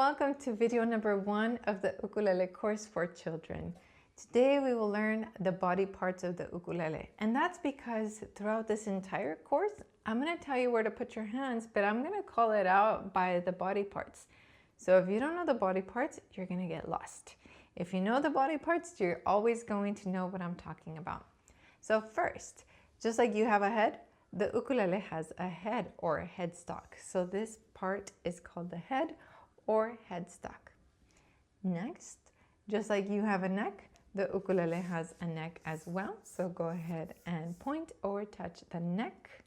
welcome to video number 1 of the ukulele course for children. Today we will learn the body parts of the ukulele, and that's because throughout this entire course I'm going to tell you where to put your hands, but I'm going to call it out by the body parts. So if you don't know the body parts, you're going to get lost. If you know the body parts, you're always going to know what I'm talking about. So first, just like you have a head, the ukulele has a head or a headstock. So this part is called the head or headstock. Next, just like you have a neck, the ukulele has a neck as well. So go ahead and point or touch the neck.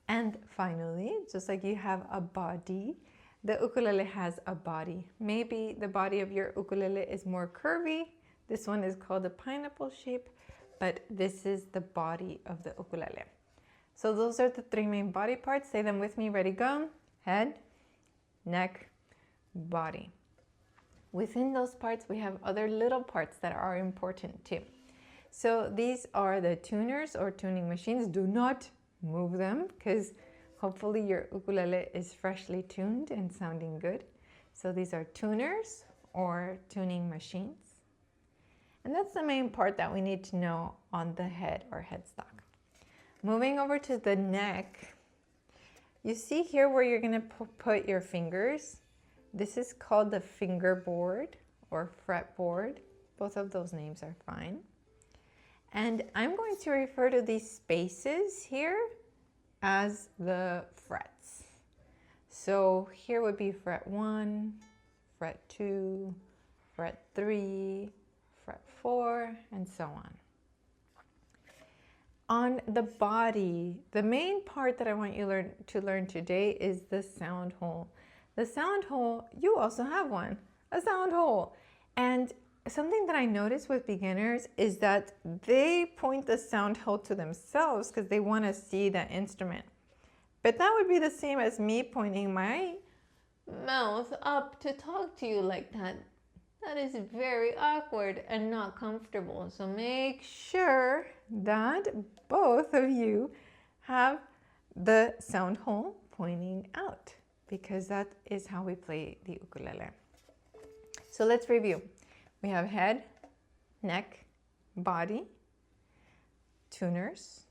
And finally, just like you have a body, the ukulele has a body. Maybe the body of your ukulele is more curvy. This one is called a pineapple shape, but this is the body of the ukulele. So those are the 3 main body parts. Say them with me. Ready, go. Head, neck, body. Within those parts, we have other little parts that are important too. So these are the tuners or tuning machines. Do not move them because hopefully your ukulele is freshly tuned and sounding good. So these are tuners or tuning machines. And that's the main part that we need to know on the head or headstock. Moving over to the neck, you see here where you're going to put your fingers. This is called the fingerboard or fretboard. Both of those names are fine. And I'm going to refer to these spaces here as the frets. So here would be fret 1, fret 2, fret 3, fret 4, and so on. On the body, the main part that I want you to learn today is the sound hole. The sound hole, you also have one, a sound hole. And something that I notice with beginners is that they point the sound hole to themselves because they want to see that instrument. But that would be the same as me pointing my mouth up to talk to you like that. That is very awkward and not comfortable. So make sure that both of you have the sound hole pointing out, because that is how we play the ukulele. So let's review. We have head, neck, body, tuners,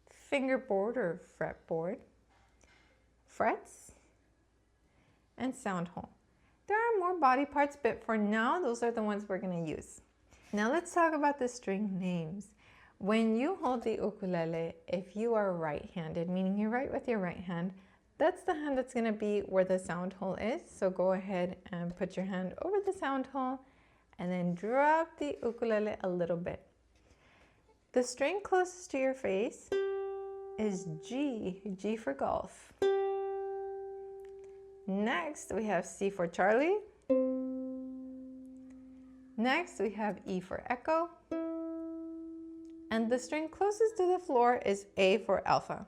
fingerboard or fretboard, frets, and sound hole. There are more body parts, but for now, those are the ones we're going to use. Now let's talk about the string names. When you hold the ukulele, if you are right-handed, meaning you write with your right hand, that's the hand that's going to be where the sound hole is. So go ahead and put your hand over the sound hole and then drop the ukulele a little bit. The string closest to your face is G, G for golf. Next, we have C for Charlie. Next, we have E for echo. And the string closest to the floor is A for alpha.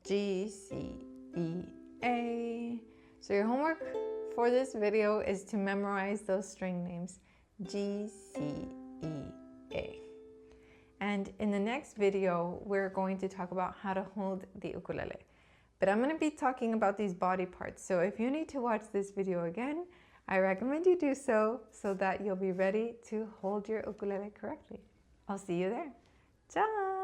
G, C, E, A. So your homework for this video is to memorize those string names. G, C, E, A. And in the next video, we're going to talk about how to hold the ukulele. But I'm going to be talking about these body parts. So if you need to watch this video again, I recommend you do so that you'll be ready to hold your ukulele correctly. I'll see you there. Ciao!